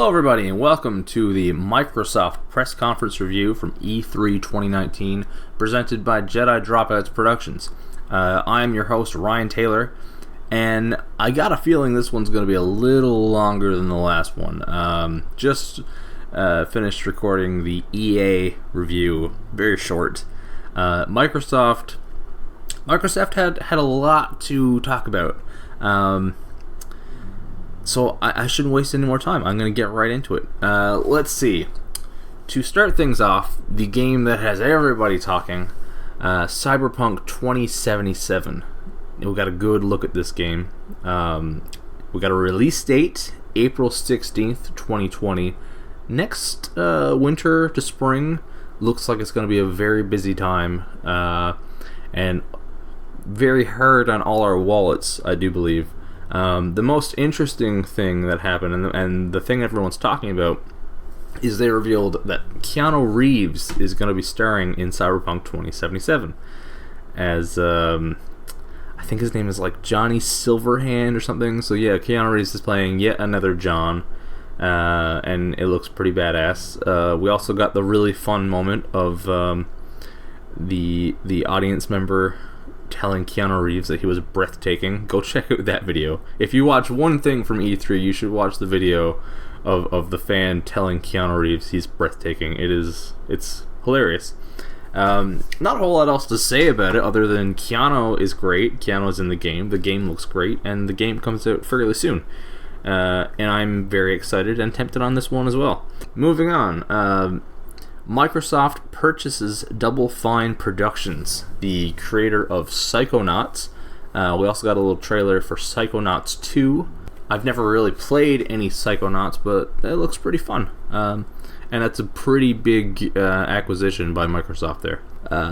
Hello everybody and welcome to the Microsoft press conference review from E3 2019 presented by Jedi Dropouts Productions. I'm your host Ryan Taylor, and I got a feeling this one's going to be a little longer than the last one. Just finished recording the EA review, very short. Microsoft had a lot to talk about. So I shouldn't waste any more time. I'm going to get right into it. Let's see. To start things off, the game that has everybody talking, Cyberpunk 2077. We got a good look at this game. We got a release date, April 16th, 2020. Next winter to spring, looks like it's going to be a very busy time. And very hard on all our wallets, I do believe. The most interesting thing that happened, and the thing everyone's talking about, is they revealed that Keanu Reeves is going to be starring in Cyberpunk 2077 as, I think his name is like Johnny Silverhand or something. So yeah, Keanu Reeves is playing yet another John, and it looks pretty badass. We also got the really fun moment of the audience member telling Keanu Reeves that he was breathtaking. Go check out that video. If you watch one thing from E3, you should watch the video of the fan telling Keanu Reeves he's breathtaking. It's hilarious. Not a whole lot else to say about it other than Keanu is great. Keanu's in the game looks great, and the game comes out fairly soon. And I'm very excited and tempted on this one as well. Moving on, Microsoft purchases Double Fine Productions, the creator of Psychonauts. We also got a little trailer for Psychonauts 2. I've never really played any Psychonauts, but it looks pretty fun. And that's a pretty big acquisition by Microsoft there.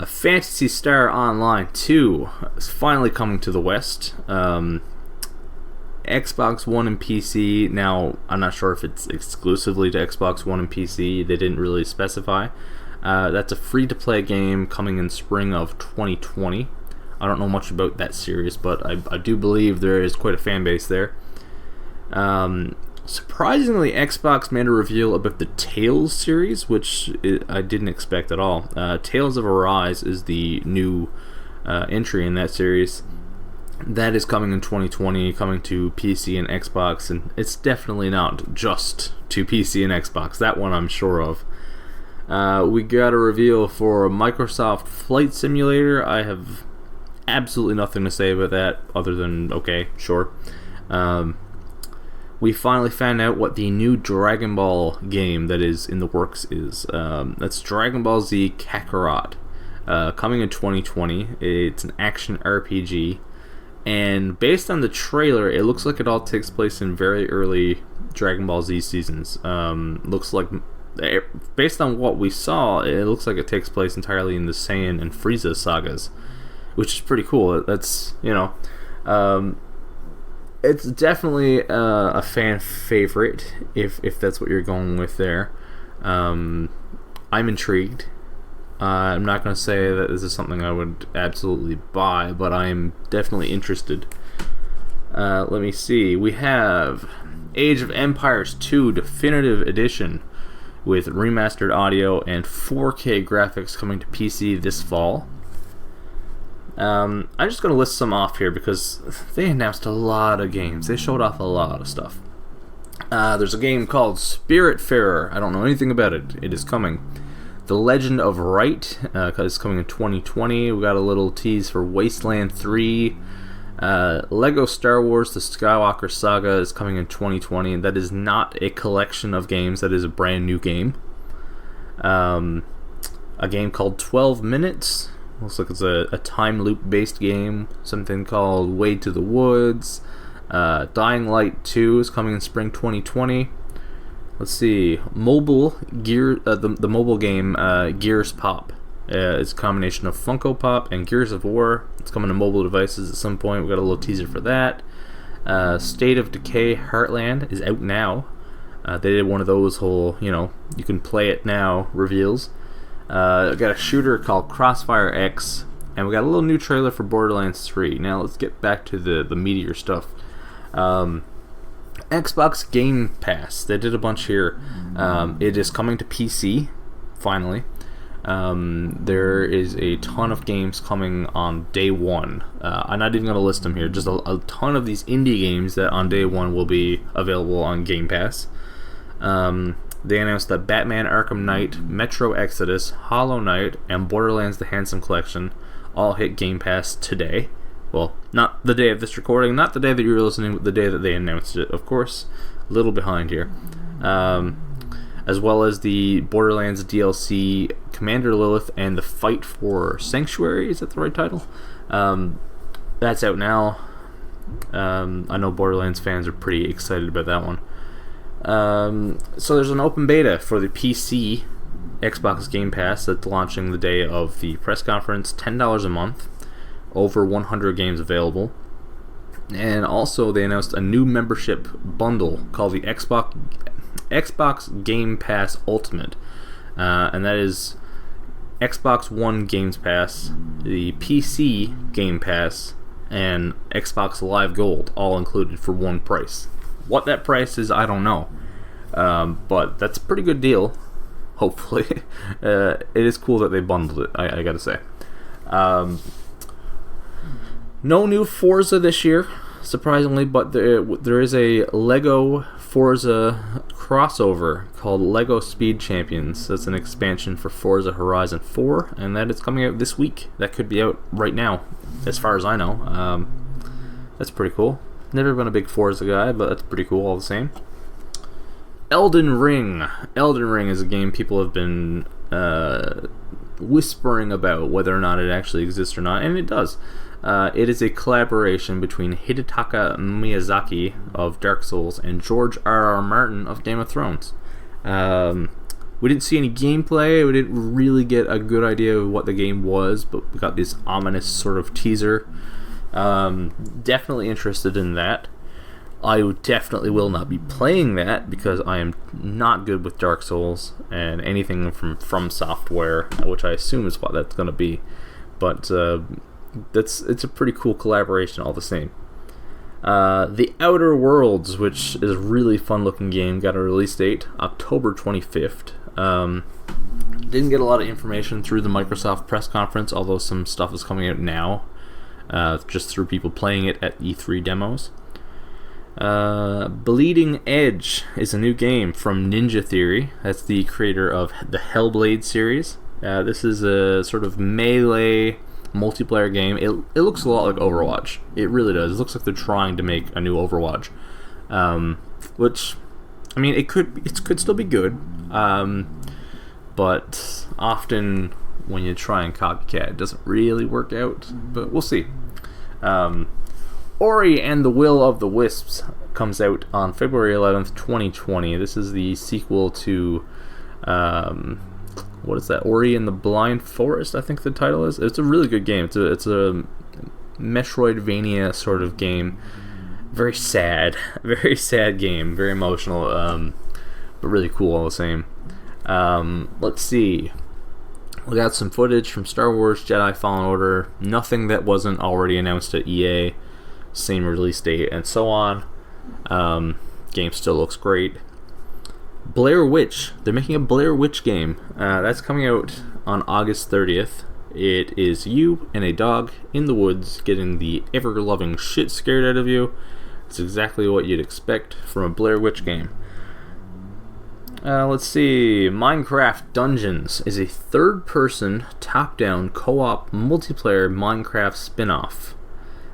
Phantasy Star Online 2 is finally coming to the West. Xbox One and PC. Now, I'm not sure if it's exclusively to Xbox One and PC. They didn't really specify. That's a free-to-play game coming in spring of 2020. I don't know much about that series, but I do believe there is quite a fan base there. Surprisingly, Xbox made a reveal about the Tales series, which I didn't expect at all. Tales of Arise is the new entry in that series. That is coming in 2020, coming to PC and Xbox, and it's definitely not just to PC and Xbox. That one I'm sure of. We got a reveal for Microsoft Flight Simulator. I have absolutely nothing to say about that other than, okay, sure. We finally found out what the new Dragon Ball game that is in the works is. That's Dragon Ball Z Kakarot, coming in 2020. It's an action RPG. And based on the trailer, it looks like it all takes place in very early Dragon Ball Z seasons. Looks like, based on what we saw, it looks like it takes place entirely in the Saiyan and Frieza sagas, which is pretty cool. That's, it's definitely a fan favorite, if that's what you're going with there. I'm intrigued. I'm not going to say that this is something I would absolutely buy, but I am definitely interested. Let me see. We have Age of Empires 2 Definitive Edition with remastered audio and 4K graphics coming to PC this fall. I'm just going to list some off here because they announced a lot of games. They showed off a lot of stuff. There's a game called Spiritfarer. I don't know anything about it. It is coming. The Legend of Right is coming in 2020. We got a little tease for Wasteland 3. Lego Star Wars The Skywalker Saga is coming in 2020, and that is not a collection of games. That is a brand new game. A game called 12 Minutes. Looks like it's a time loop based game. Something called Way to the Woods. Dying Light 2 is coming in spring 2020. Let's see, mobile gear. The mobile game Gears Pop. It's a combination of Funko Pop and Gears of War. It's coming to mobile devices at some point. We got a little teaser for that. State of Decay Heartland is out now. They did one of those whole, you can play it now reveals. We got a shooter called Crossfire X, and we got a little new trailer for Borderlands 3. Now let's get back to the meatier stuff. Xbox Game Pass. They did a bunch here. It is coming to PC, finally. There is a ton of games coming on day one. I'm not even going to list them here. Just a ton of these indie games that on day one will be available on Game Pass. They announced that Batman Arkham Knight, Metro Exodus, Hollow Knight, and Borderlands The Handsome Collection all hit Game Pass today. Well, not the day of this recording, not the day that you're listening, but the day that they announced it, of course. A little behind here. As well as the Borderlands DLC Commander Lilith and the Fight for Sanctuary. Is that the right title? That's out now. I know Borderlands fans are pretty excited about that one. So there's an open beta for the PC Xbox Game Pass that's launching the day of the press conference. $10 a month. Over 100 games available. And also they announced a new membership bundle called the Xbox Game Pass Ultimate. And that is Xbox One Games Pass, the PC Game Pass, and Xbox Live Gold, all included for one price. What that price is, I don't know. But that's a pretty good deal, hopefully. It is cool that they bundled it, I gotta say. No new Forza this year, surprisingly, but there is a Lego Forza crossover called Lego Speed Champions. That's an expansion for Forza Horizon 4, and that is coming out this week. That could be out right now, as far as I know. That's pretty cool. Never been a big Forza guy, but that's pretty cool all the same. Elden Ring. Elden Ring is a game people have been whispering about whether or not it actually exists or not, and it does. It is a collaboration between Hidetaka Miyazaki of Dark Souls and George R.R. Martin of Game of Thrones. We didn't see any gameplay. We didn't really get a good idea of what the game was, but we got this ominous sort of teaser. Definitely interested in that. I definitely will not be playing that because I am not good with Dark Souls and anything from Software, which I assume is what that's going to be. But it's a pretty cool collaboration all the same. The Outer Worlds, which is a really fun looking game, got a release date October 25th. Didn't get a lot of information through the Microsoft press conference, although some stuff is coming out now, just through people playing it at E3 demos. Bleeding Edge is a new game from Ninja Theory. That's the creator of the Hellblade series. This is a sort of melee multiplayer game. It looks a lot like Overwatch. It really does. It looks like they're trying to make a new Overwatch, which, I mean, it could still be good, but often when you try and copycat, it doesn't really work out. But we'll see. Ori and the Will of the Wisps comes out on February 11th, 2020. This is the sequel to what is that? Ori and the Blind Forest, I think the title is. It's a really good game. It's a Metroidvania sort of game. Very sad game. Very emotional, but really cool all the same. Let's see. We got some footage from Star Wars Jedi Fallen Order. Nothing that wasn't already announced at EA. Same release date and so on. Game still looks great. Blair Witch. They're making a Blair Witch game. That's coming out on August 30th. It is you and a dog in the woods getting the ever-loving shit scared out of you. It's exactly what you'd expect from a Blair Witch game. Let's see. Minecraft Dungeons is a third-person, top-down, co-op, multiplayer Minecraft spin-off,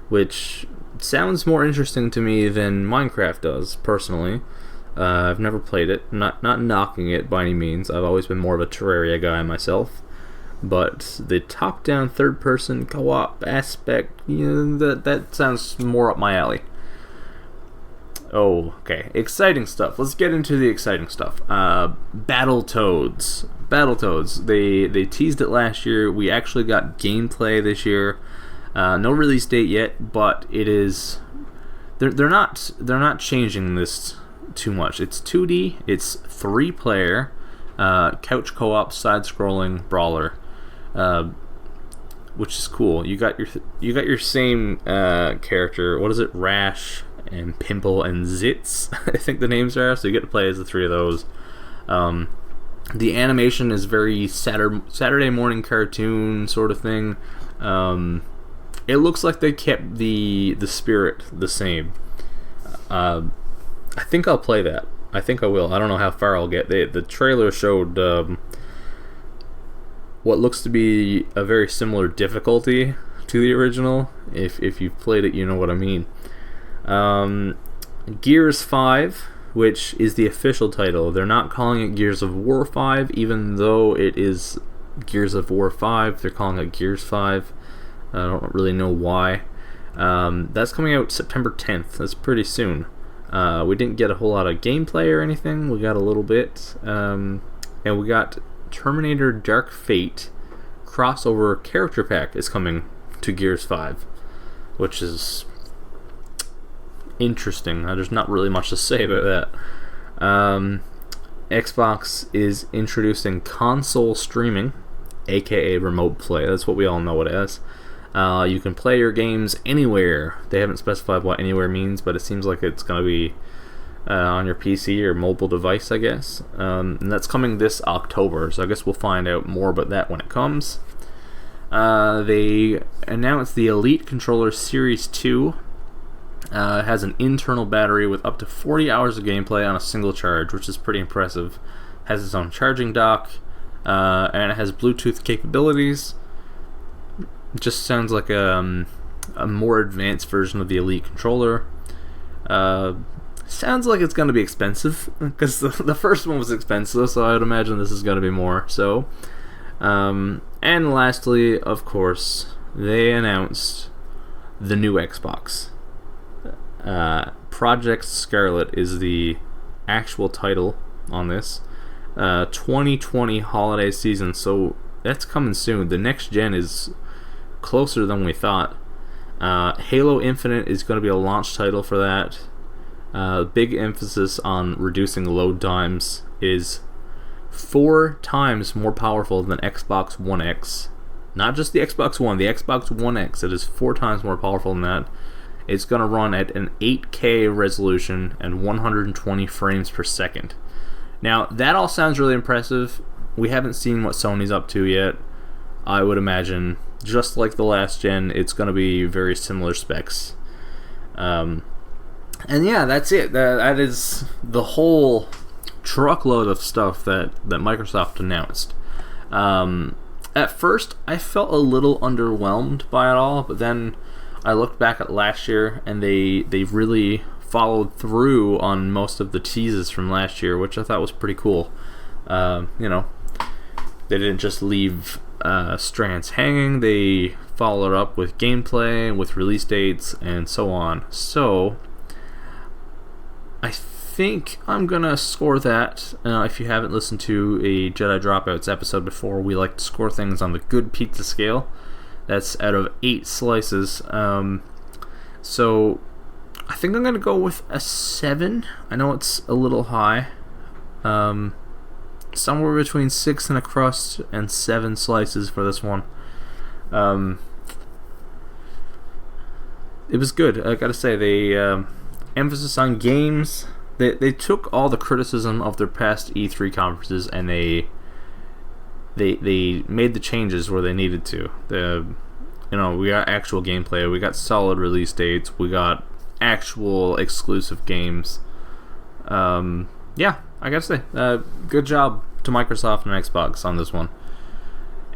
which sounds more interesting to me than Minecraft does, personally. I've never played it. Not knocking it by any means. I've always been more of a Terraria guy myself. But the top-down, third-person co-op aspect, that sounds more up my alley. Oh, okay. Exciting stuff. Let's get into the exciting stuff. Battletoads. They teased it last year. We actually got gameplay this year. No release date yet, but it is. They're not changing this too much. It's 2D. It's 3-player, couch co-op, side-scrolling brawler, which is cool. You got your same character. What is it? Rash and Pimple and Zitz, I think the names are. So you get to play as the three of those. The animation is very Saturday morning cartoon sort of thing. It looks like they kept the spirit the same. I think I'll play that. I think I will. I don't know how far I'll get. The trailer showed what looks to be a very similar difficulty to the original. If you've played it, you know what I mean. Gears 5, which is the official title. They're not calling it Gears of War 5, even though it is Gears of War 5. They're calling it Gears 5. I don't really know why. That's coming out September 10th. That's pretty soon. We didn't get a whole lot of gameplay or anything. We got a little bit. And we got Terminator Dark Fate crossover character pack is coming to Gears 5, which is interesting. There's not really much to say about that. Xbox is introducing console streaming, aka remote play. That's what we all know it as. You can play your games anywhere. They haven't specified what anywhere means, but it seems like it's going to be on your PC or mobile device, I guess. And that's coming this October, so I guess we'll find out more about that when it comes. They announced the Elite Controller Series 2. It has an internal battery with up to 40 hours of gameplay on a single charge, which is pretty impressive. Has its own charging dock, and it has Bluetooth capabilities. It just sounds like a more advanced version of the Elite controller. Sounds like it's going to be expensive, because the first one was expensive, so I would imagine this is going to be more. So, and lastly, of course, they announced the new Xbox. Project Scarlet is the actual title on this. 2020 holiday season, so that's coming soon. The next gen is closer than we thought. Halo Infinite is going to be a launch title for that. Big emphasis on reducing load times. Is 4 times more powerful than Xbox One X. Not just the Xbox One, the Xbox One X. It is 4 times more powerful than that. It's going to run at an 8K resolution and 120 frames per second. Now, that all sounds really impressive. We haven't seen what Sony's up to yet. I would imagine, just like the last gen, it's going to be very similar specs. And yeah, that's it. That is the whole truckload of stuff that Microsoft announced. At first, I felt a little underwhelmed by it all, but then I looked back at last year, and they really followed through on most of the teases from last year, which I thought was pretty cool. They didn't just leave strands hanging. They followed up with gameplay, with release dates, and so on. So I think I'm gonna score that. If you haven't listened to a Jedi Dropouts episode before, we like to score things on the good pizza scale. That's out of 8 slices. So I think I'm gonna go with a 7. I know it's a little high. Somewhere between 6 and a crust and 7 slices for this one. It was good. I gotta say, they emphasis on games. They took all the criticism of their past E3 conferences and they made the changes where they needed to. We got actual gameplay, we got solid release dates, we got actual exclusive games. Yeah, I gotta say, good job to Microsoft and Xbox on this one.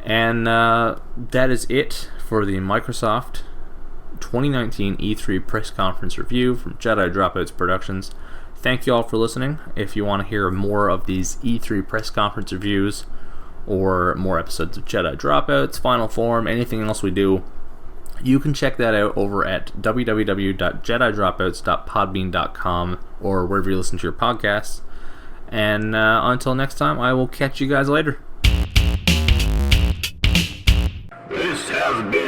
And that is it for the Microsoft 2019 E3 press conference review from Jedi Dropouts Productions. Thank you all for listening. If you want to hear more of these E3 press conference reviews, or more episodes of Jedi Dropouts, Final Form, anything else we do, you can check that out over at www.jedidropouts.podbean.com or wherever you listen to your podcasts. And until next time, I will catch you guys later. This has been